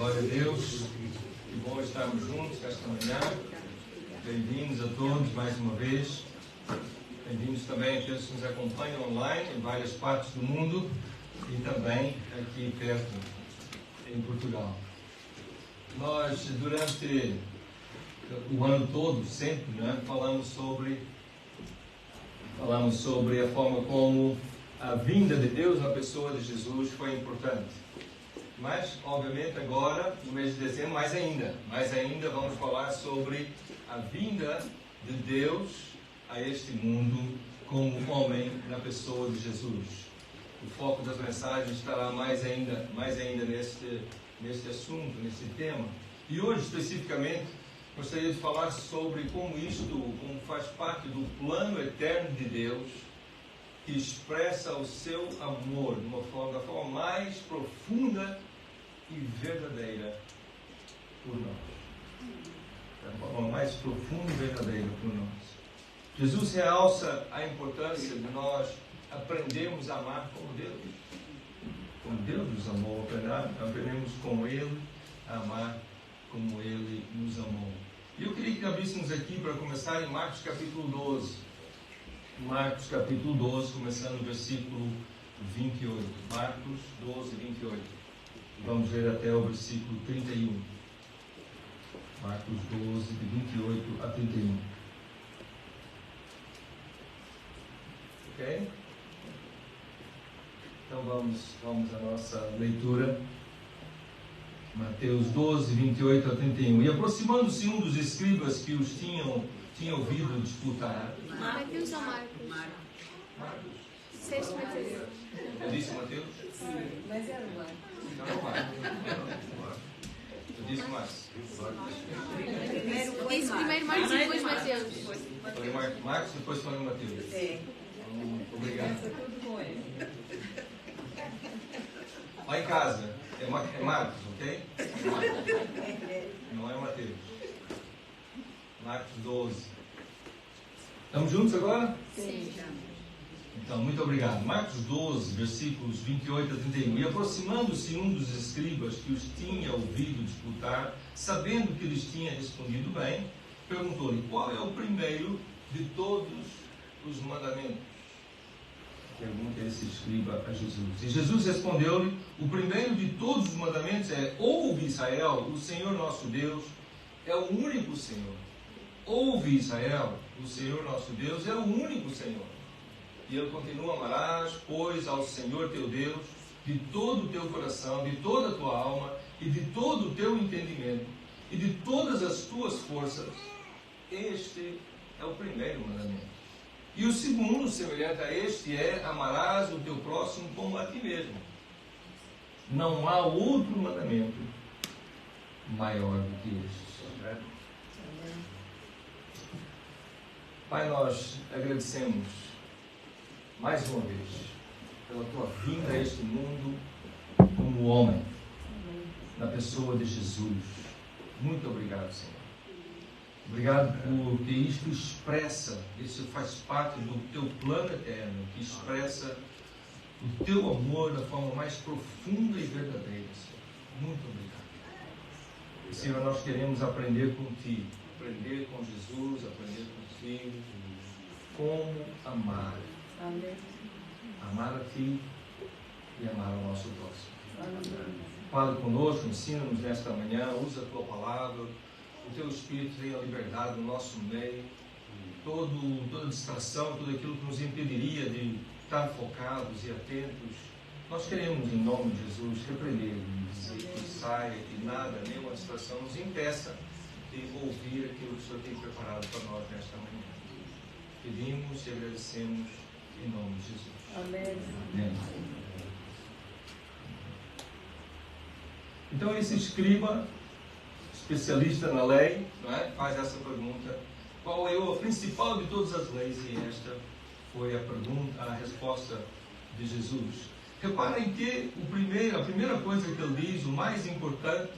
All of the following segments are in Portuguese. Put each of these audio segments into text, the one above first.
Glória a Deus, que bom estarmos juntos esta manhã. Bem-vindos a todos mais uma vez. Bem-vindos também àqueles que nos acompanham online em várias partes do mundo e também aqui perto, em Portugal. Nós, durante o ano todo, sempre, falamos sobre a forma como a vinda de Deus na pessoa de Jesus foi importante. Mas, obviamente, agora, no mês de dezembro, mais ainda vamos falar sobre a vinda de Deus a este mundo como homem na pessoa de Jesus. O foco das mensagens estará mais ainda neste assunto, nesse tema. E hoje, especificamente, gostaria de falar sobre como faz parte do plano eterno de Deus, que expressa o seu amor da forma mais profunda e verdadeira por nós. Da forma mais profunda e verdadeira por nós. Jesus realça a importância de nós aprendermos a amar como Deus. Como Deus nos amou, aprendemos com Ele a amar como Ele nos amou. E eu queria que abríssemos aqui para começar em Marcos capítulo 12. Marcos capítulo 12, começando no versículo 28. Marcos 12, 28. Vamos ler até o versículo 31. Marcos 12, de 28 a 31. Ok? Então vamos à nossa leitura. Mateus 12, 28 a 31. E aproximando-se um dos escribas que os tinha ouvido disputar. Mateus ou Marcos? Marcos. Sexto Mateus. Eu disse Mateus? Sim, mas era Marcos. Não, Marcos. Eu disse Marcos. Disse primeiro Marcos e depois Mateus. Falei Marcos, depois falei Mateus. É. Obrigado. Começa tudo com ele. Lá em casa, é Marcos, ok? É Marcos. Não é Mateus. Marcos 12. Estamos juntos agora? Sim. Então, muito obrigado. Marcos 12, versículos 28 a 31. E aproximando-se um dos escribas que os tinha ouvido disputar, sabendo que lhes tinha respondido bem, perguntou-lhe: qual é o primeiro de todos os mandamentos? Pergunta esse escriba a Jesus. E Jesus respondeu-lhe: o primeiro de todos os mandamentos é: ouve, Israel, o Senhor nosso Deus é o único Senhor. Ouve, Israel, o Senhor nosso Deus é o único Senhor. E ele continua: amarás, pois, ao Senhor teu Deus de todo o teu coração, de toda a tua alma e de todo o teu entendimento e de todas as tuas forças. Este é o primeiro mandamento. E o segundo, semelhante a este, é: amarás o teu próximo como a ti mesmo. Não há outro mandamento maior do que este. Pai, nós agradecemos mais uma vez pela tua vinda a este mundo como homem, na pessoa de Jesus. Muito obrigado, Senhor. Obrigado porque isto expressa, isso faz parte do teu plano eterno, que expressa o teu amor da forma mais profunda e verdadeira, Senhor. Muito obrigado. E, Senhor, nós queremos aprender contigo, aprender com Jesus, aprender contigo, como amar. Amém. Amar a ti e amar ao nosso próximo. Amém. Fale conosco, ensina-nos nesta manhã, usa a tua palavra. O teu Espírito tenha liberdade no nosso meio, toda distração, tudo aquilo que nos impediria de estar focados e atentos. Nós queremos, em nome de Jesus, repreender e dizer que saia, que nada, nenhuma distração nos impeça de ouvir aquilo que o Senhor tem preparado para nós nesta manhã. Pedimos e agradecemos em nome de Jesus. Amém. Amém. Então, esse escriba, especialista na lei, faz essa pergunta: qual é a principal de todas as leis? E esta foi a resposta de Jesus. Reparem que a primeira coisa que ele diz, o mais importante,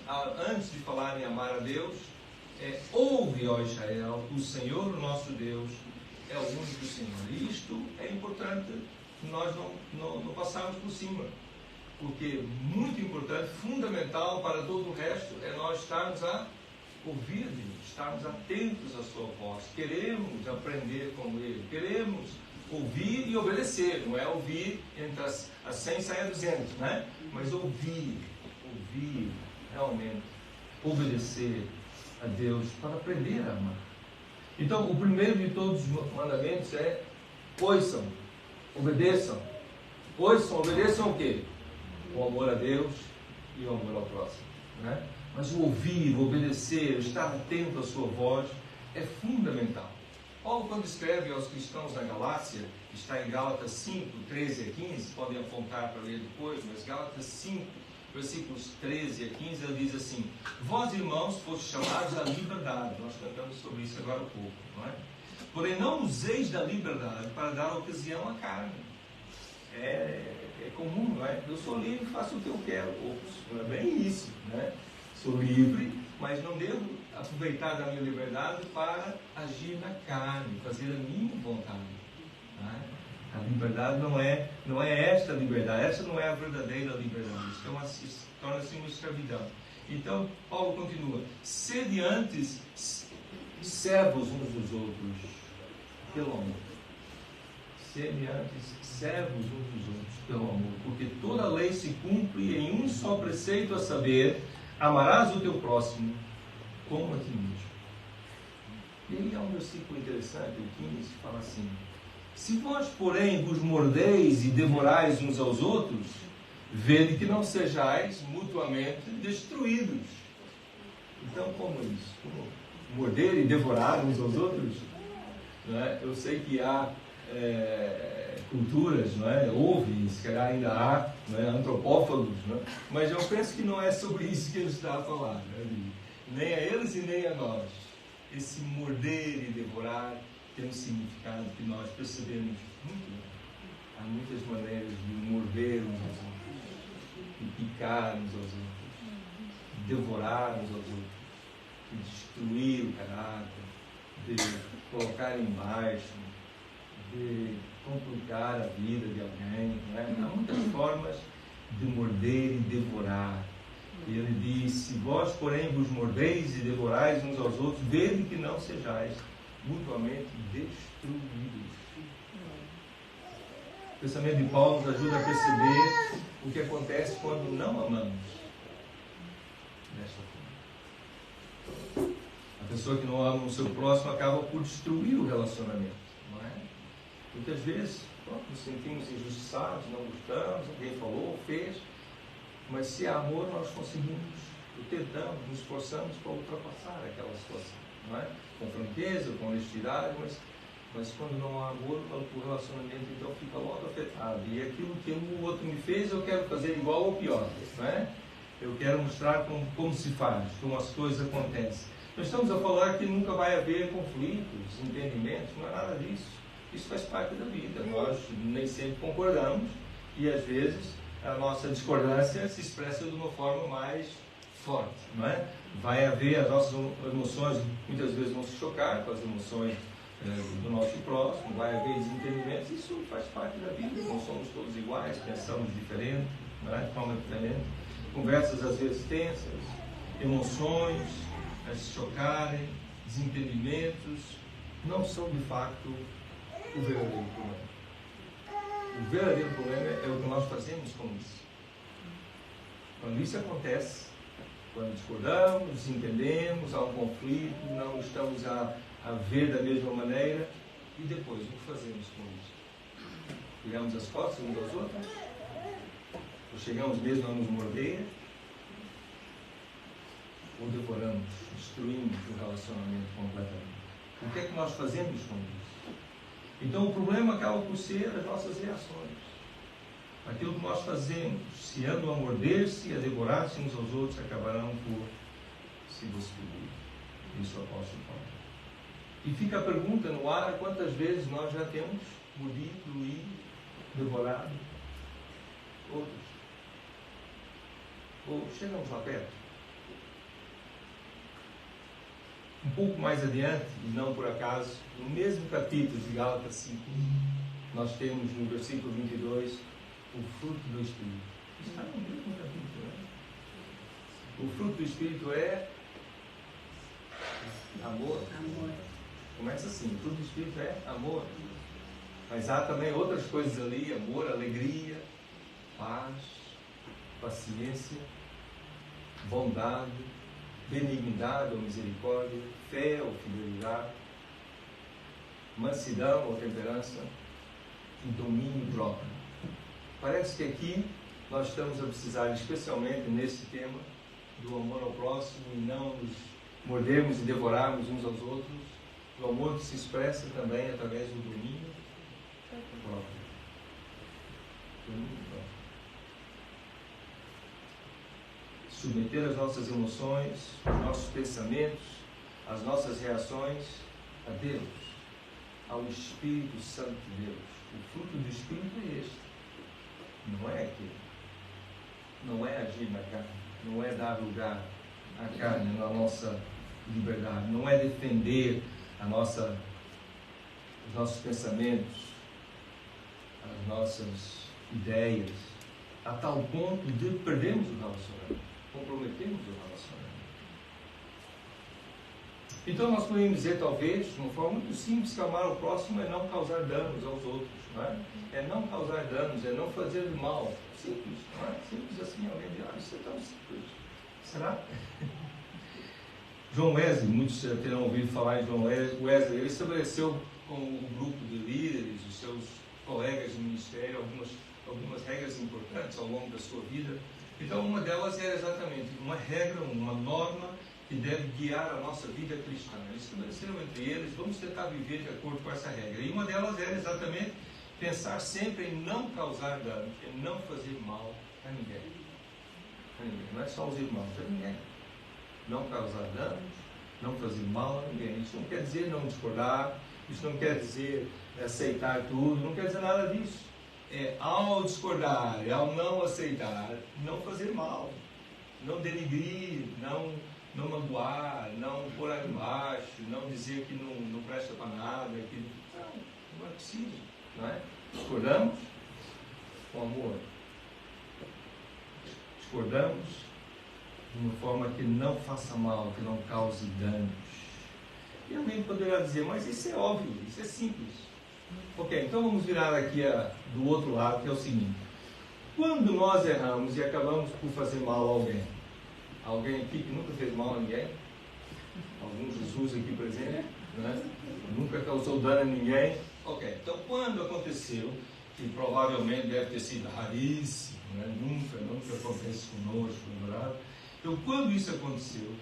antes de falar em amar a Deus, é: ouve, ó Israel, o Senhor, o nosso Deus, é o único Senhor. E isto é importante nós não passarmos por cima. porque muito importante, fundamental para todo o resto, é nós estarmos a ouvir Deus, estarmos atentos à sua voz. Queremos aprender com Ele, queremos ouvir e obedecer. Não é ouvir entre as 100 sai a 200, né? Mas ouvir, realmente, obedecer a Deus para aprender a amar. Então, o primeiro de todos os mandamentos é: ouçam, obedeçam. Ouçam, obedeçam o quê? O amor a Deus e o amor ao próximo, né? Mas o ouvir, o obedecer, estar atento à sua voz é fundamental. Paulo, quando escreve aos cristãos na Galácia, está em Gálatas 5, 13 a 15, podem apontar para ler depois, mas Gálatas 5, versículos 13 a 15, ele diz assim: vós, irmãos, fostes chamados à liberdade. Nós cantamos sobre isso agora há pouco, não é? Porém, não useis da liberdade para dar ocasião à carne. É comum, não é? Eu sou livre, faço o que eu quero. Ops, não é bem isso, né? Sou livre, mas não devo aproveitar da minha liberdade para agir na carne, fazer a minha vontade. Né? A liberdade não é esta liberdade, essa não é a verdadeira liberdade. Isso torna-se uma escravidão. Então, Paulo continua: sede antes servos uns dos outros pelo amor. Sede antes servos uns dos outros pelo amor, porque toda a lei se cumpre em um só preceito, a saber: amarás o teu próximo como a ti mesmo. E aí há um versículo interessante, o 15, que fala assim: se vós, porém, vos mordeis e devorais uns aos outros, vede que não sejais mutuamente destruídos. Então, como isso? Como morder e devorar uns aos outros? Não é? Eu sei que há culturas, não é? Houve, se calhar ainda há, não é? Antropófagos, não é? Mas eu penso que não é sobre isso que ele está a falar, né? Nem a eles e nem a nós. Esse morder e devorar tem um significado que nós percebemos muito bem. Há muitas maneiras de morder uns aos outros, de picar uns aos outros, de devorar uns aos outros, de destruir o caráter, de colocar embaixo, de complicar a vida de alguém, né? Há muitas formas de morder e devorar. E ele diz: se vós, porém, vos mordeis e devorais uns aos outros, vede que não sejais mutuamente destruídos. O pensamento de Paulo nos ajuda a perceber o que acontece quando não amamos desta forma. A pessoa que não ama o seu próximo acaba por destruir o relacionamento, não é? Muitas vezes nos sentimos injustiçados, não gostamos, alguém falou, fez, mas se há amor, nós conseguimos, tentamos, nos esforçamos para ultrapassar aquela situação, não é? Com franqueza, com honestidade, mas quando não há amor, o relacionamento então fica logo afetado. E aquilo que o outro me fez, eu quero fazer igual ou pior, não é? Eu quero mostrar como se faz, como as coisas acontecem. Nós estamos a falar que nunca vai haver conflitos, entendimentos, não é nada disso. Isso faz parte da vida. Nós nem sempre concordamos e às vezes a nossa discordância se expressa de uma forma mais forte, não é? Vai haver, as nossas emoções muitas vezes vão se chocar com as emoções do nosso próximo, vai haver desentendimentos, isso faz parte da vida. Não somos todos iguais, pensamos diferente, não é? De forma diferente. Conversas às vezes tensas, emoções se chocarem, desentendimentos, não são de facto o verdadeiro problema. O verdadeiro problema é o que nós fazemos com isso. Quando isso acontece, quando discordamos, desentendemos, há um conflito, não estamos a ver da mesma maneira, e depois o que fazemos com isso? Viramos as costas uns aos outros? Ou chegamos mesmo a nos morder? Ou devoramos, destruímos o relacionamento completamente? O que é que nós fazemos com isso? Então o problema acaba por ser as nossas reações. Aquilo que nós fazemos, se andam a morder-se e a devorar-se uns aos outros, acabarão por se destruir. Isso é o apóstolo Paulo. E fica a pergunta no ar: quantas vezes nós já temos mordido e devorado outros? Ou chegamos lá perto? Um pouco mais adiante, e não por acaso, no mesmo capítulo de Gálatas 5, nós temos no versículo 22 o fruto do Espírito. Está no mesmo capítulo, né? O fruto do Espírito é amor. Amor. Começa assim, o fruto do Espírito é amor. Mas há também outras coisas ali, amor, alegria, paz, paciência, bondade, benignidade ou misericórdia, fé ou fidelidade, mansidão ou temperança e domínio próprio. Parece que aqui nós estamos a precisar, especialmente nesse tema, do amor ao próximo e não nos mordermos e devorarmos uns aos outros, do amor que se expressa também através do domínio próprio. Domínio próprio. Submeter as nossas emoções, os nossos pensamentos, as nossas reações a Deus, ao Espírito Santo de Deus. O fruto do Espírito é este. Não é aquele. Não é agir na carne. Não é dar lugar à carne na nossa liberdade. Não é defender os nossos pensamentos, as nossas ideias, a tal ponto de perdermos o relacionamento, comprometermos o relacionamento. Então nós podemos dizer, talvez, de uma forma muito simples, que amar ao próximo é não causar danos aos outros, não é? É não causar danos, é não fazer mal. Simples, não é? Simples assim, alguém diz, isso é tão simples. Será? João Wesley, muitos terão ouvido falar em João Wesley, ele estabeleceu com um grupo de líderes, os seus colegas de ministério, algumas regras importantes ao longo da sua vida. Então, uma delas era exatamente uma regra, uma norma que deve guiar a nossa vida cristã. Eles estabeleceram entre eles, vamos tentar viver de acordo com essa regra. E uma delas era exatamente pensar sempre em não causar danos, em não fazer mal a ninguém. A ninguém. Não é só os irmãos, a ninguém. Não causar danos, não fazer mal a ninguém. Isso não quer dizer não discordar, isso não quer dizer aceitar tudo, não quer dizer nada disso. É ao discordar, ao não aceitar, não fazer mal, não denigrir, não magoar, não pôr ali embaixo, não dizer que não presta para nada, que não é preciso, não é? Discordamos com amor. Discordamos de uma forma que não faça mal, que não cause danos. E alguém poderá dizer, mas isso é óbvio, isso é simples. Ok, então vamos virar aqui do outro lado, que é o seguinte. Quando nós erramos e acabamos por fazer mal a alguém, alguém aqui que nunca fez mal a ninguém, algum Jesus aqui presente, né? Nunca causou dano a ninguém, ok, então quando aconteceu, que provavelmente deve ter sido raríssimo, né? nunca acontece conosco, namorado. Então quando isso aconteceu,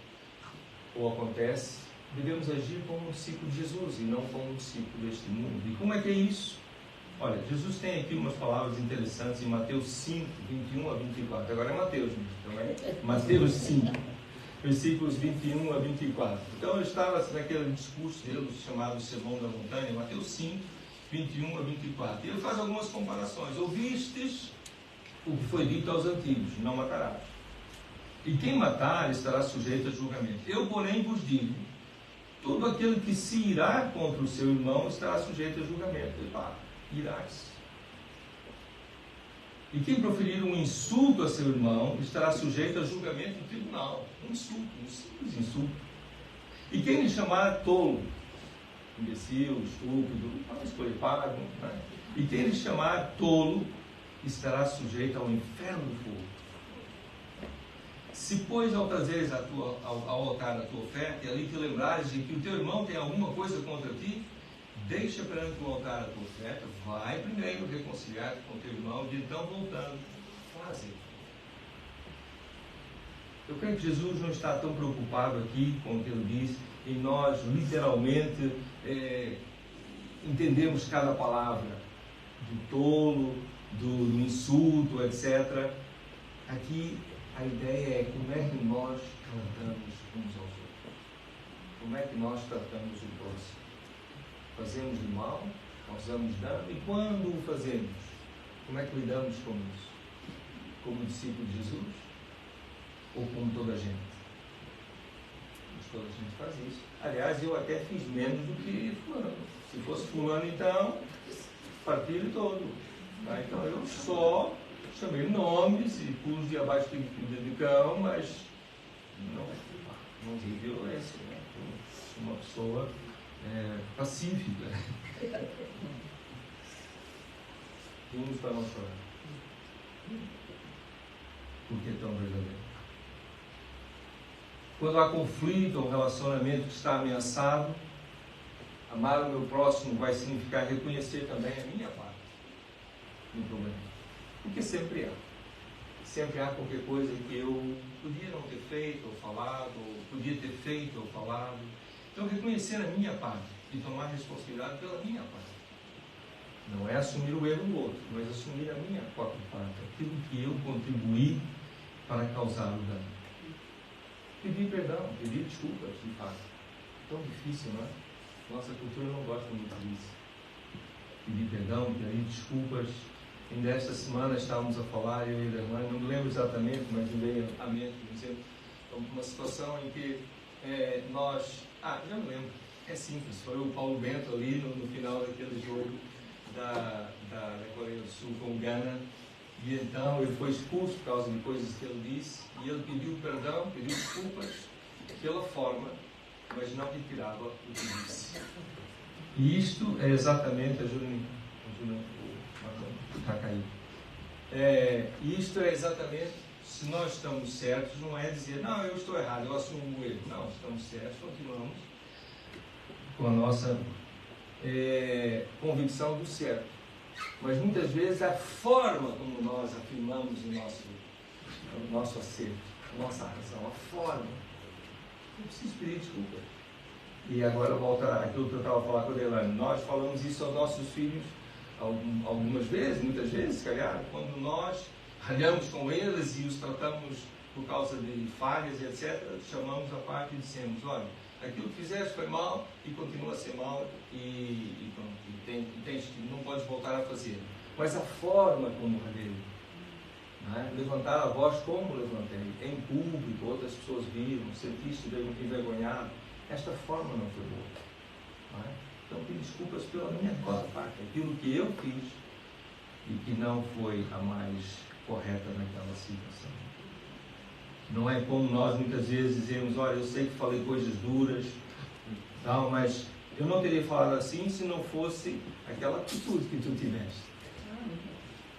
ou acontece, devemos agir como um discípulo de Jesus e não como um discípulo deste mundo. E como é que é isso? Olha, Jesus tem aqui umas palavras interessantes em Mateus 5, 21 a 24. Agora é Mateus, também. Mateus 5, versículos 21 a 24. Então eu estava naquele discurso dele, chamado Sermão da Montanha, Mateus 5, 21 a 24. E ele faz algumas comparações. Ouvistes o que foi dito aos antigos, não matarás. E quem matar estará sujeito a julgamento. Eu, porém, vos digo, todo aquele que se irá contra o seu irmão estará sujeito a julgamento. Irás. E quem proferir um insulto a seu irmão estará sujeito a julgamento no tribunal. Um insulto, um simples insulto. E quem lhe chamar tolo, imbecil, estúpido, escolhepado, né? E quem lhe chamar tolo estará sujeito ao inferno do fogo. Se, pois, ao trazeres ao altar a tua oferta, e ali te lembrares de que o teu irmão tem alguma coisa contra ti, deixa perante o altar a tua oferta, vai primeiro reconciliar-te com o teu irmão, e então voltando, faze. Eu creio que Jesus não está tão preocupado aqui com o que ele diz, em nós literalmente entendemos cada palavra, do tolo, do insulto, etc. Aqui a ideia é como é que nós tratamos uns aos outros. Como é que nós tratamos o próximo? Fazemos o mal, causamos dano, e quando o fazemos, como é que lidamos com isso? Como discípulo de Jesus? Ou como toda a gente? Mas toda a gente faz isso. Aliás, eu até fiz menos do que fulano. Se fosse fulano, então, partilho todo. Tá? Então eu só chamei nomes e pus de abaixo de cão, mas não vi violência, né? Sou uma pessoa pacífica. Vamos para não chorar. Porque é tão verdadeiro. Quando há conflito ou um relacionamento que está ameaçado, amar o meu próximo vai significar reconhecer também a minha parte no problema. Porque sempre há. Sempre há qualquer coisa que eu podia não ter feito ou falado, ou podia ter feito ou falado. Então, reconhecer a minha parte e tomar responsabilidade pela minha parte. Não é assumir o erro do outro, mas assumir a minha própria parte, aquilo que eu contribuí para causar o dano. Pedir perdão, pedir desculpas, de fato. Tão difícil, não é? Nossa cultura não gosta muito disso. Pedir perdão, pedir desculpas. Ainda esta semana estávamos a falar, eu e a irmã, não me lembro exatamente, mas me veio à mente, por exemplo, uma situação em que nós... já me lembro. É simples, foi o Paulo Bento ali no final daquele jogo da Coreia do Sul com o Ghana, e então ele foi expulso por causa de coisas que ele disse, e ele pediu perdão, pediu desculpas pela forma, mas não retirava o que disse. E isto é exatamente, ajuda-me, está caído. Isto é exatamente, se nós estamos certos, não é dizer, não, eu estou errado, eu assumo o erro. Não, estamos certos, continuamos com a nossa convicção do certo. Mas muitas vezes a forma como nós afirmamos o nosso acerto, a nossa razão, a forma. Eu preciso pedir desculpa. E agora volta àquilo que eu estava falando com a Delane. Nós falamos isso aos nossos filhos algumas vezes, muitas vezes, se calhar, quando nós ralhamos com eles e os tratamos por causa de falhas, etc., chamamos a parte e dissemos, olha, aquilo que fizeste foi mal e continua a ser mal e não podes voltar a fazer. Mas a forma como ralhei, né? Levantar a voz como levantei, em público, outras pessoas viram, sentiste envergonhado, esta forma não foi boa. Né? Então pedir desculpas pela minha parte, aquilo que eu fiz e que não foi a mais correta naquela situação. Não é como nós muitas vezes dizemos, olha, eu sei que falei coisas duras, tal, mas eu não teria falado assim se não fosse aquela atitude que tu tiveste.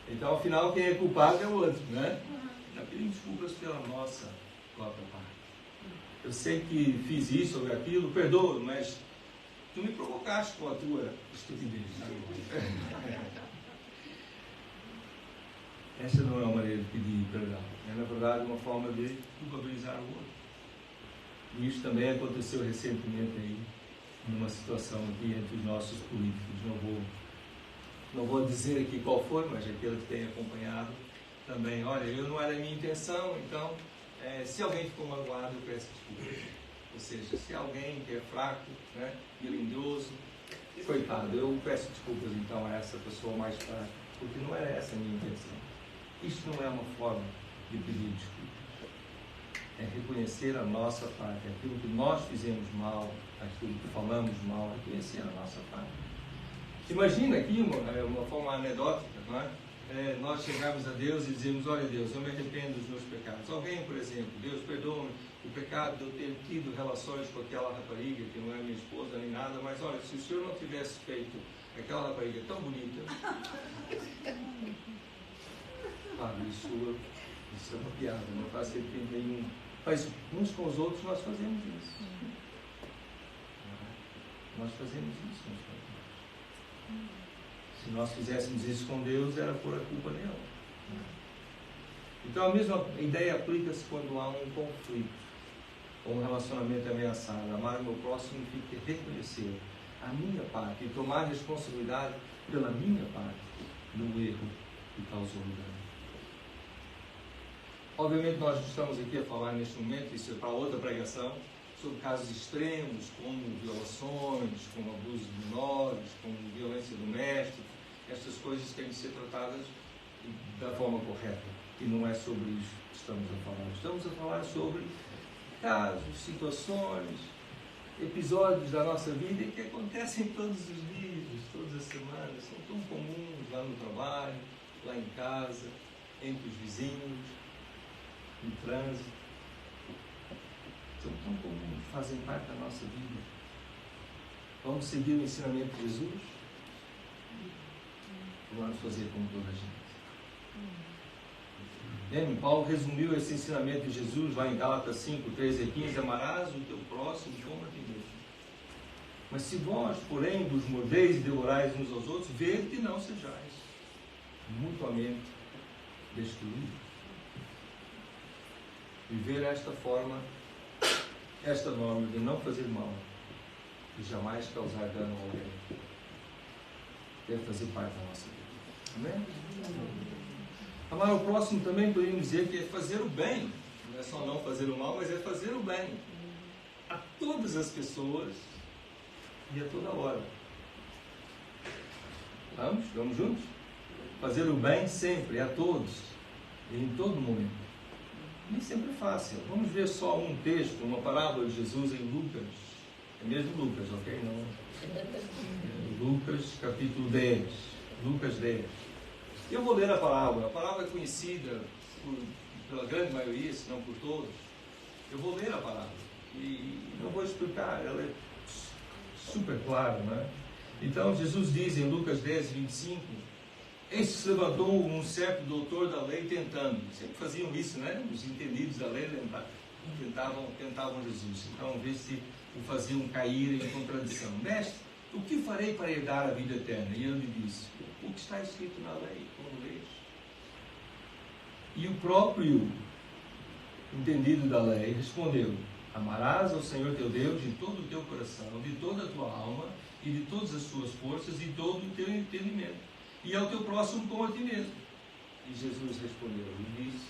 Então, afinal, quem é culpado é o outro, né? Já pedimos desculpas pela nossa própria parte. Eu sei que fiz isso ou aquilo, perdoa, mas tu me provocaste com a tua estupidez. Essa não é uma maneira de pedir perdão. É, na verdade, uma forma de culpabilizar o outro. E isso também aconteceu recentemente aí, numa situação aqui entre os nossos políticos. Não vou dizer aqui qual foi, mas aquele que tem acompanhado também. Olha, eu não era a minha intenção, então, se alguém ficou magoado, eu peço desculpas. Ou seja, se alguém que é fraco, né, melindroso, coitado, eu peço desculpas então a essa pessoa mais fraca, porque não era essa a minha intenção. Isto não é uma forma de pedir desculpas. É reconhecer a nossa parte, aquilo que nós fizemos mal, aquilo que falamos mal, reconhecer a nossa parte. Imagina aqui uma forma anedótica, não é? Nós chegamos a Deus e dizemos, olha Deus, eu me arrependo dos meus pecados. Alguém, por exemplo, Deus perdoa-me o pecado de eu ter tido relações com aquela rapariga, que não é minha esposa nem nada, mas olha, se o Senhor não tivesse feito aquela rapariga tão bonita, isso é uma piada, não faz sentido nenhum. Mas uns com os outros nós fazemos isso. Nós fazemos isso uns com os outros. Se nós fizéssemos isso com Deus, era por a culpa dela. Então a mesma ideia aplica-se quando há um conflito ou um relacionamento ameaçado. Amar o meu próximo significa reconhecer a minha parte e tomar responsabilidade pela minha parte no erro que causou o dano. Obviamente nós estamos aqui a falar neste momento, isso é para outra pregação, sobre casos extremos, como violações, como abusos de menores, como violência doméstica. Estas coisas têm de ser tratadas da forma correta. E não é sobre isso que estamos a falar. Estamos a falar sobre casos, situações, episódios da nossa vida que acontecem todos os dias, todas as semanas, são tão comuns lá no trabalho, lá em casa. entre os vizinhos, no trânsito. São tão comuns, fazem parte da nossa vida. Vamos seguir o ensinamento de Jesus? Ou vamos fazer como toda a gente? Paulo resumiu esse ensinamento de Jesus lá em Gálatas 5, 13 e 15: amarás o teu próximo como a ti mesmo. Mas se vós, porém, vos mordeis e devorais uns aos outros, vede que não sejais mutuamente destruídos. Viver esta forma, esta norma de não fazer mal e jamais causar dano a alguém, deve fazer parte da nossa vida. Amém? Amar o próximo também podemos dizer que é fazer o bem. Não é só não fazer o mal, mas é fazer o bem a todas as pessoas e a toda hora. Vamos juntos? Fazer o bem sempre, a todos e em todo momento. Nem sempre é fácil. Vamos ver só um texto, uma parábola de Jesus em Lucas. É mesmo Lucas, ok? Não. É Lucas capítulo 10. Lucas 10. Eu vou ler a parábola. A parábola é conhecida pela grande maioria, se não por todos. Eu vou ler a parábola e não vou explicar. Ela é super clara, não é? Então Jesus diz em Lucas 10, 25: eis que se levantou um certo doutor da lei tentando. Sempre faziam isso, né? Os entendidos da lei tentavam Jesus. Então, ver se o faziam cair em contradição. Mestre, o que farei para herdar a vida eterna? E ele lhe disse: o que está escrito na lei, como lês? E o próprio entendido da lei respondeu: amarás ao Senhor teu Deus de todo o teu coração, de toda a tua alma e de todas as tuas forças e todo o teu entendimento, e ao teu próximo como a ti mesmo. E Jesus respondeu e disse: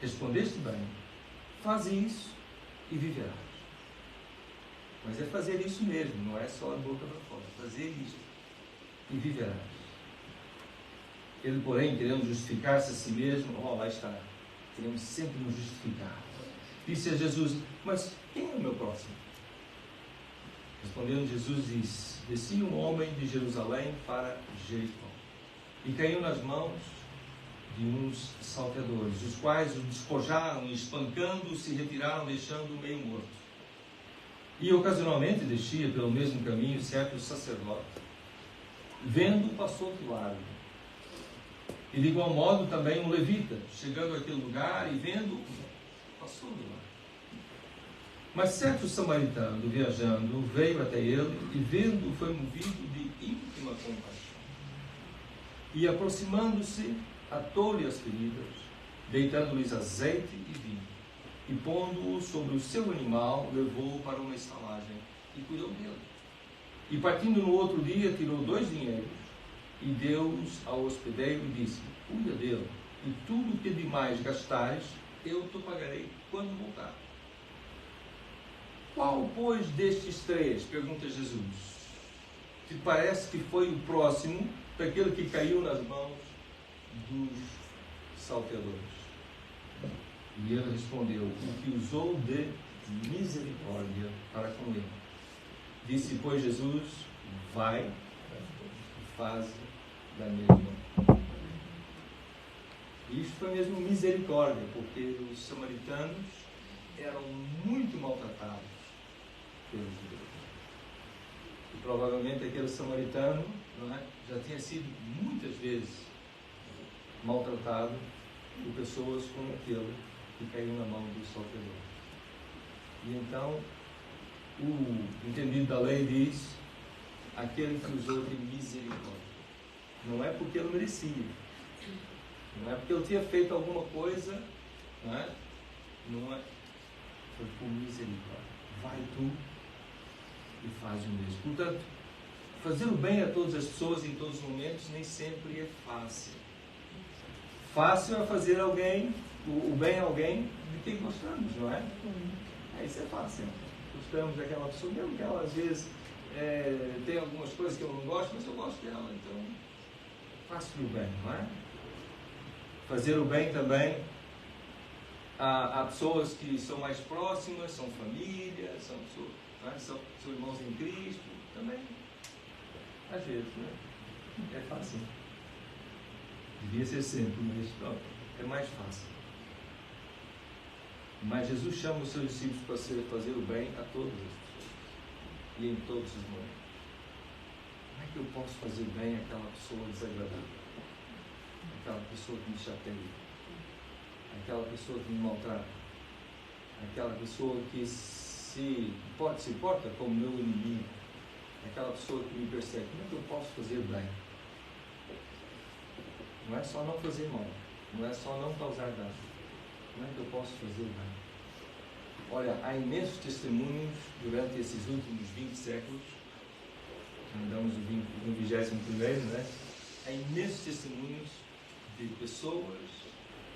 respondeste bem, faz isso e viverás. Mas é fazer isso mesmo, não é só a boca para fora. Fazer isso e viverás. Ele, porém, querendo justificar-se a si mesmo, lá está, queremos sempre nos justificar. Disse a Jesus: mas quem é o meu próximo? Respondendo Jesus disse: descia um homem de Jerusalém para Jericó e caiu nas mãos de uns salteadores, os quais o despojaram e, espancando-o, se retiraram, deixando-o meio morto. E ocasionalmente descia pelo mesmo caminho certo sacerdote, vendo, passou do lado. E de igual modo também um levita, chegando àquele lugar e vendo, passou do lado. Mas certo samaritano, viajando, veio até ele e, vendo, foi movido de íntima compaixão. E, aproximando-se, atou-lhe as feridas, deitando-lhes azeite e vinho. E, pondo-o sobre o seu animal, levou-o para uma estalagem e cuidou dele. E, partindo no outro dia, tirou 2 dinheiros e deu-os ao hospedeiro e disse: cuida dele, e tudo o que demais gastares, eu te pagarei quando voltar. Qual, pois, destes 3, pergunta Jesus, te parece que foi o próximo daquele que caiu nas mãos dos salteadores? E ele respondeu: o que usou de misericórdia para com ele. Disse, pois, Jesus: vai e faz da mesma. Isto foi mesmo misericórdia, porque os samaritanos eram muito maltratados pelos judeus. E provavelmente aquele samaritano, não é, já tinha sido muitas vezes maltratado por pessoas como aquele que caiu na mão dos salteadores. E então o entendido da lei diz: aquele que usou de misericórdia. Não é porque ele merecia, não é porque ele tinha feito alguma coisa, não é? Não é, foi por misericórdia. Vai tu e faz o mesmo. Portanto, fazer o bem a todas as pessoas em todos os momentos nem sempre é fácil. Fácil é fazer o bem a alguém de quem gostamos, não é? Isso é fácil. Gostamos daquela pessoa, mesmo que ela às vezes tem algumas coisas que eu não gosto, mas eu gosto dela, então faço-lhe o bem, não é? Fazer o bem também a pessoas que são mais próximas, são família, são pessoas, não é? são irmãos em Cristo, também, às vezes, não é? É fácil. Devia ser sempre, mas pronto, é mais fácil. Mas Jesus chama os seus discípulos para fazer o bem a todas as pessoas e em todos os momentos. Como é que eu posso fazer bem àquela pessoa desagradável? Aquela pessoa que me chateia? Aquela pessoa que me maltrata? Aquela pessoa que se porta como meu inimigo? Aquela pessoa que me persegue? Como é que eu posso fazer bem? Não é só não fazer mal, não é só não causar dano. Como é que eu posso fazer bem? Olha, há imensos testemunhos durante esses últimos 20 séculos, andamos no 21º, né? Há imensos testemunhos de pessoas,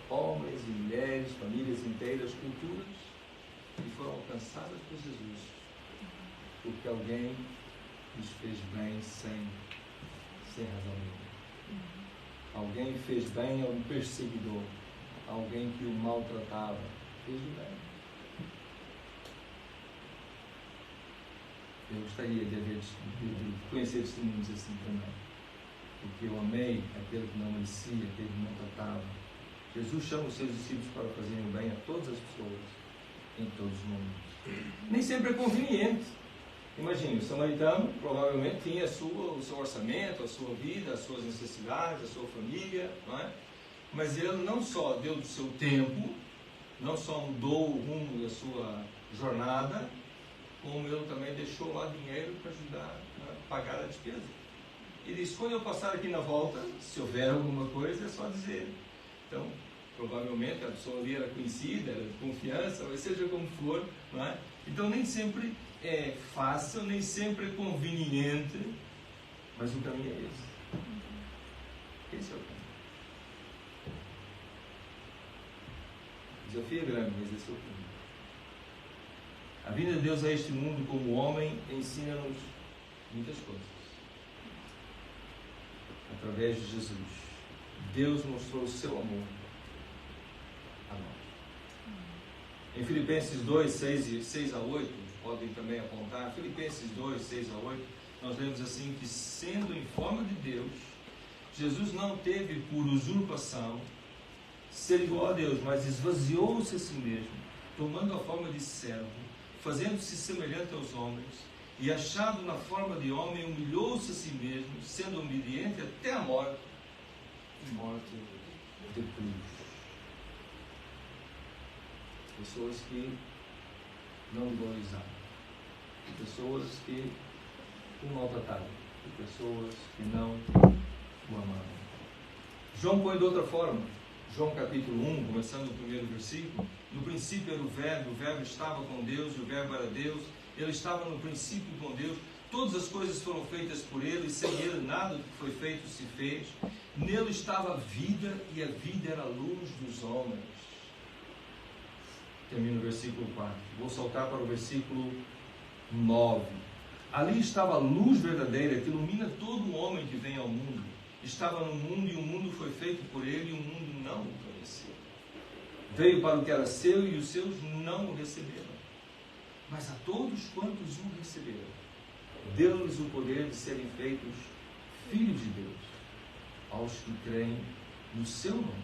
homens e mulheres, famílias inteiras, culturas, que foram alcançadas por Jesus, porque alguém lhes fez bem sem razão nenhuma. Alguém fez bem a um perseguidor, alguém que o maltratava, fez-lhe bem. Eu gostaria de conhecer testemunhos assim também, porque eu amei aquele que não merecia, aquele que não tratava. Jesus chama os seus discípulos para fazerem o bem a todas as pessoas, em todos os momentos. Nem sempre é conveniente. Imagine, o samaritano provavelmente tinha o seu orçamento, a sua vida, as suas necessidades, a sua família, não é? Mas ele não só deu do seu tempo, não só mudou o rumo da sua jornada, como ele também deixou lá dinheiro para ajudar a pagar a despesa. E disse, quando eu passar aqui na volta, se houver alguma coisa, é só dizer. Então, provavelmente a pessoa ali era conhecida, era de confiança, ou seja como for, não é? Então nem sempre é fácil, nem sempre é conveniente, mas o caminho é esse. Esse é o caminho. O desafio é grande, mas esse é o caminho. A vinda de Deus a este mundo como homem ensina-nos muitas coisas. Através de Jesus, Deus mostrou o seu amor a nós. Em Filipenses 2, 6 a 8, podem também apontar, Filipenses 2, 6 a 8, nós lemos assim que, sendo em forma de Deus, Jesus não teve por usurpação ser igual a Deus, mas esvaziou-se a si mesmo, tomando a forma de servo, fazendo-se semelhante aos homens, e achado na forma de homem, humilhou-se a si mesmo, sendo obediente até a morte, e morte de cruz. Pessoas que não o valorizaram, pessoas que o maltrataram, pessoas que não o amaram. João põe de outra forma. João capítulo 1, começando o primeiro versículo, no princípio era o verbo estava com Deus, e o verbo era Deus, ele estava no princípio com Deus, todas as coisas foram feitas por ele, e sem ele nada do que foi feito se fez. Nele estava a vida, e a vida era a luz dos homens. Termino o versículo 4. Vou saltar para o versículo 9. Ali estava a luz verdadeira que ilumina todo homem que vem ao mundo. Estava no mundo, e o mundo foi feito por ele, e o mundo não o conheceu. Veio para o que era seu, e os seus não o receberam. Mas a todos quantos o receberam, deu-lhes o poder de serem feitos filhos de Deus, aos que creem no seu nome,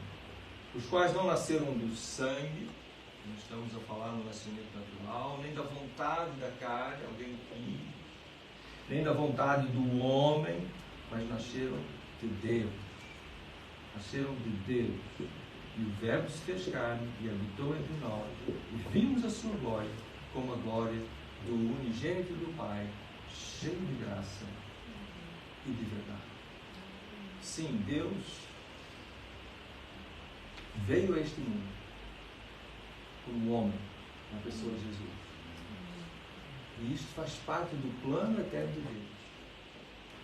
os quais não nasceram do sangue, não estamos a falar no nascimento natural, nem da vontade da carne, alguém quis, nem da vontade do homem, mas nasceram de Deus. Nasceram de Deus. E o Verbo se fez carne e habitou entre nós, e vimos a sua glória, como a glória do unigênito do Pai, cheio de graça e de verdade. Sim, Deus veio a este mundo como homem, na pessoa de Jesus. E isto faz parte do plano eterno de Deus.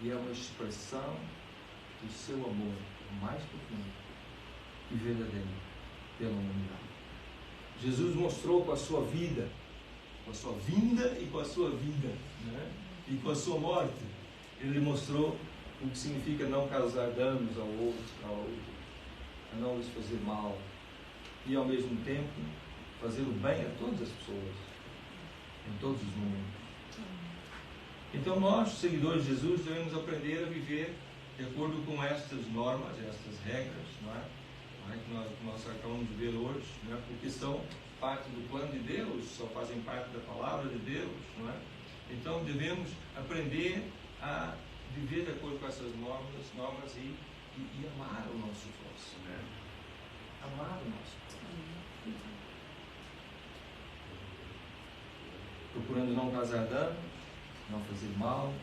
E é uma expressão do seu amor mais profundo e verdadeiro pela humanidade. Jesus mostrou com a sua vida, com a sua vinda e com a sua vida, né? E com a sua morte, ele mostrou o que significa não causar danos ao outro, a não lhes fazer mal, e ao mesmo tempo fazer o bem a todas as pessoas, em todos os momentos. Então nós, seguidores de Jesus, devemos aprender a viver De acordo com estas normas, estas regras, não é? Não é? Que nós acabamos de ver hoje, não é? Porque são parte do plano de Deus, só fazem parte da palavra de Deus, não é? Então devemos aprender a viver de acordo com essas normas e amar o nosso próximo, né? Amar o nosso próximo. Procurando não causar danos, não fazer mal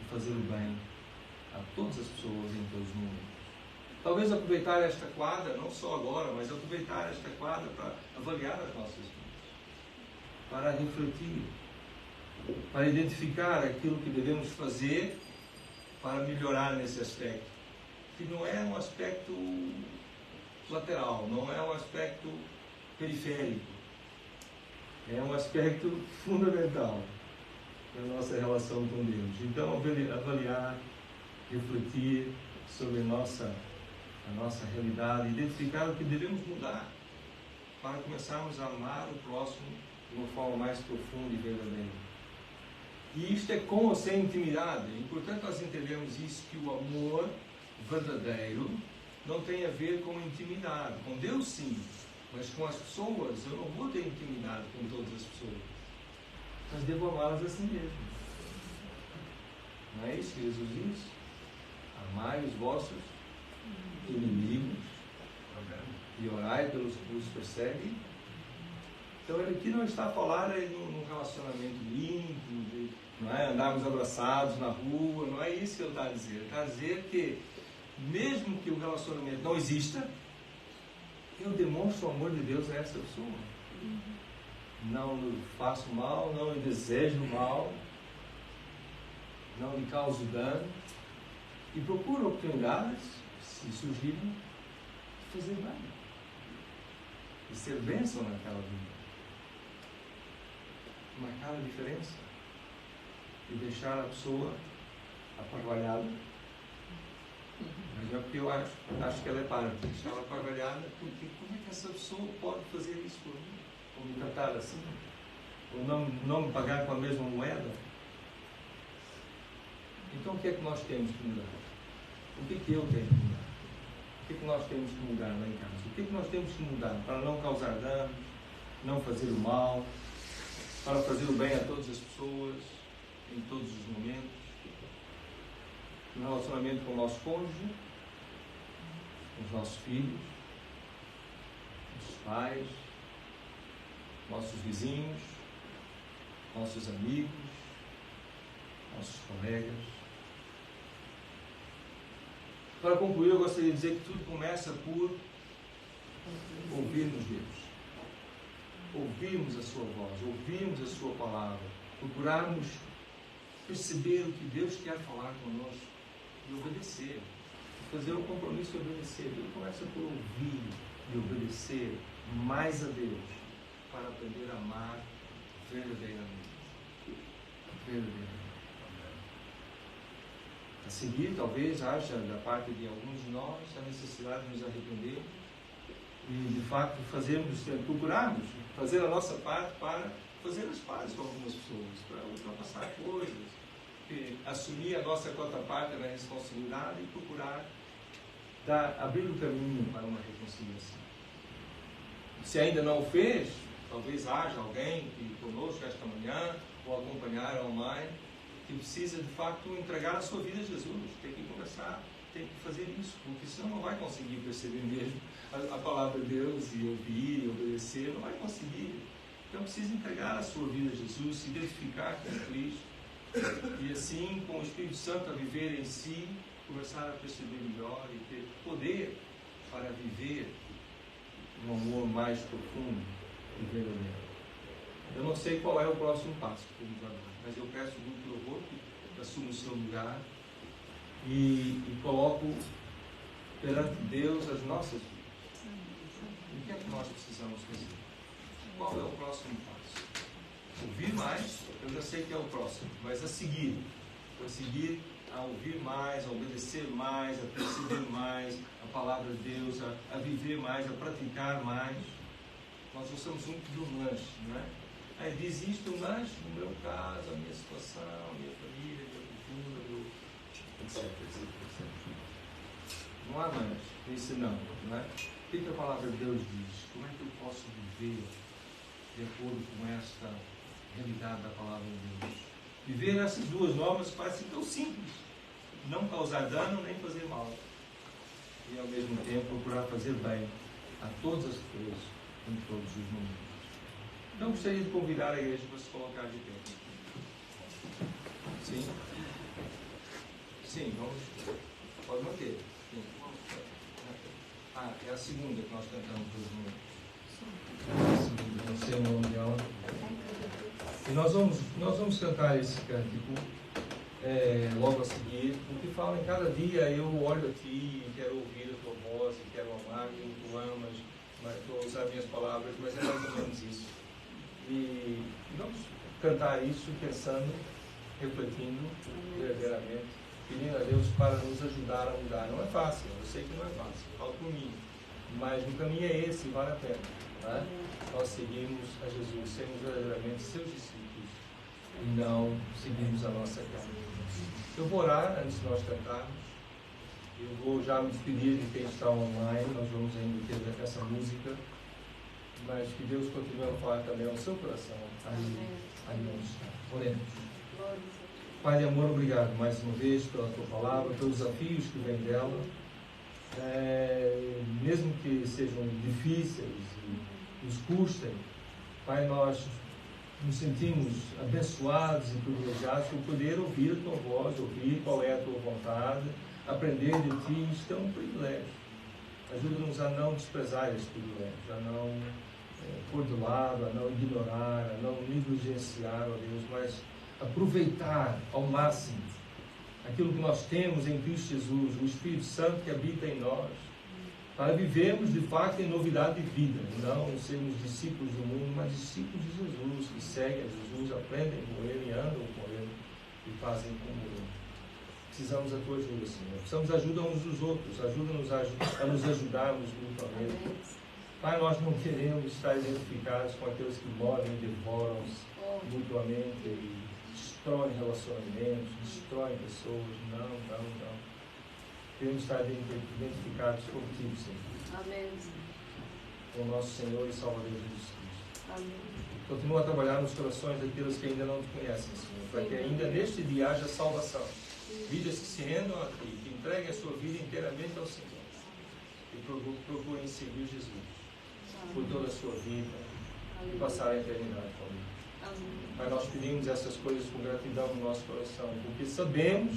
e fazer o bem a todas as pessoas em todos os momentos. Talvez aproveitar esta quadra, não só agora, mas aproveitar esta quadra para avaliar as nossas vidas, para refletir, para identificar aquilo que devemos fazer para melhorar nesse aspecto, que não é um aspecto lateral, não é um aspecto periférico, é um aspecto fundamental na nossa relação com Deus. Então, avaliar, refletir sobre a nossa realidade, identificar o que devemos mudar para começarmos a amar o próximo de uma forma mais profunda e verdadeira. E isto é com ou sem intimidade. E, portanto, nós entendemos isso, que o amor verdadeiro não tem a ver com intimidade. Com Deus, sim, mas com as pessoas eu não vou ter intimidade com todas as pessoas, mas devo amá-las assim mesmo. Não é isso que Jesus diz? Amai os vossos inimigos e orai pelos que vos perseguem. Então ele aqui não está a falar num relacionamento íntimo, não é? Andarmos abraçados na rua, não é isso que ele está a dizer. Ele está a dizer que mesmo que o relacionamento não exista, eu demonstro o amor de Deus a essa pessoa. Não lhe faço mal, não lhe desejo mal, não lhe causo dano, e procuro oportunidades, se surgirem, de fazer bem, de ser bênção naquela vida, marcar a diferença e deixar a pessoa apavorada. Mas é porque eu acho que ela é para deixar ela apavorada, porque como é que essa pessoa pode fazer isso por mim? Ou me tratar assim? Ou não me pagar com a mesma moeda? Então o que é que nós temos que mudar? O que é que eu tenho que mudar? O que é que nós temos que mudar lá em casa? O que é que nós temos que mudar para não causar danos, não fazer o mal, para fazer o bem a todas as pessoas, em todos os momentos? No relacionamento com o nosso cônjuge, com os nossos filhos, nossos pais, nossos vizinhos, nossos amigos, nossos colegas. Para concluir, eu gostaria de dizer que tudo começa por ouvirmos Deus, ouvirmos a sua voz, ouvirmos a sua palavra, procurarmos perceber o que Deus quer falar conosco e obedecer, fazer um compromisso de obedecer. Tudo começa por ouvir e obedecer mais a Deus, para aprender a amar verdadeiramente. A seguir, talvez haja da parte de alguns de nós a necessidade de nos arrepender e, de fato, procurarmos fazer a nossa parte para fazer as pazes com algumas pessoas, para ultrapassar coisas, assumir a nossa cota parte na responsabilidade e procurar abrir o caminho para uma reconciliação. Se ainda não o fez, talvez haja alguém que conosco esta manhã ou acompanhar online que precisa de facto entregar a sua vida a Jesus. Tem que começar, tem que fazer isso, porque senão não vai conseguir perceber mesmo a palavra de Deus e ouvir e obedecer, não vai conseguir. Então precisa entregar a sua vida a Jesus, se identificar com Cristo e assim, com o Espírito Santo a viver em si, começar a perceber melhor e ter poder para viver um amor mais profundo e verdadeiro. Eu não sei qual é o próximo passo que temos agora, mas eu peço ao grupo de louvor que assuma o seu lugar e coloco perante Deus as nossas vidas. O que é que nós precisamos fazer? Qual é o próximo passo? Ouvir mais, eu já sei que é o próximo, mas a seguir, a ouvir mais, a obedecer mais, a perceber mais a palavra de Deus, a viver mais, a praticar mais. Nós gostamos muito do lanche, não é? Aí diz isto, mas no meu caso, a minha situação, a minha família, a minha cultura, etc. Não há mais esse não é? O que a palavra de Deus diz? Como é que eu posso viver de acordo com esta realidade da palavra de Deus? Viver essas duas normas parece tão simples. Não causar dano nem fazer mal. E ao mesmo tempo procurar fazer bem a todas as pessoas em todos os momentos. Então gostaria de convidar a igreja para se colocar de pé. Sim? Sim, vamos. Pode manter. Sim. É a segunda que nós cantamos hoje. Não sei o nome dela. E nós vamos cantar esse cântico logo a seguir, porque fala em cada dia eu olho a ti e quero ouvir a tua voz e quero amar como tu amas, mas estou a usar minhas palavras, mas é mais ou menos isso. E vamos cantar isso pensando, refletindo verdadeiramente, pedindo a Deus para nos ajudar a mudar. Não é fácil, eu sei que não é fácil, falo por mim, mas o caminho é esse, vale a pena. Não é? Nós seguimos a Jesus, sermos verdadeiramente seus discípulos e não seguimos a nossa carne. Eu vou orar antes de nós cantarmos. Eu vou já me despedir de quem está online. Nós vamos ainda ter essa música, mas que Deus continue a falar também ao seu coração. Ali onde está. Oremos. Pai de amor, obrigado mais uma vez pela tua palavra, pelos desafios que vêm dela. Mesmo que sejam difíceis e nos custem, Pai, nós nos sentimos abençoados e privilegiados por poder ouvir a tua voz, ouvir qual é a tua vontade, aprender de ti. Isto é um privilégio. Ajuda-nos a não desprezar esse privilégio, a não pôr de lado, a não ignorar, a não negligenciar, ó Deus, mas aproveitar ao máximo aquilo que nós temos em Cristo Jesus, o Espírito Santo que habita em nós, para vivermos de fato em novidade de vida, não sermos discípulos do mundo, mas discípulos de Jesus, que seguem a Jesus, aprendem com Ele, andam com Ele e fazem como Ele. Precisamos da tua ajuda, Senhor. Precisamos da ajuda uns dos outros, ajuda-nos a nos ajudarmos mutuamente. Pai, nós não queremos estar identificados com aqueles que morrem e devoram-se mutuamente e destroem relacionamentos, destroem pessoas. Não. Queremos estar identificados contigo, Senhor. Amém. Com o nosso Senhor e Salvador Jesus Cristo. Amém. Continua a trabalhar nos corações daqueles que ainda não te conhecem, Senhor, para que ainda neste dia haja salvação. Vidas que se rendam a ti, que entreguem a sua vida inteiramente ao Senhor e procurem seguir Jesus por toda a sua vida e passar a eternidade com Ele. Pai, nós pedimos essas coisas com gratidão no nosso coração, porque sabemos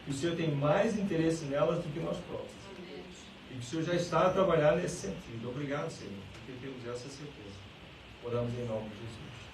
que o Senhor tem mais interesse nelas do que nós próprios. E que o Senhor já está a trabalhar nesse sentido. Obrigado, Senhor, porque temos essa certeza. Oramos em nome de Jesus.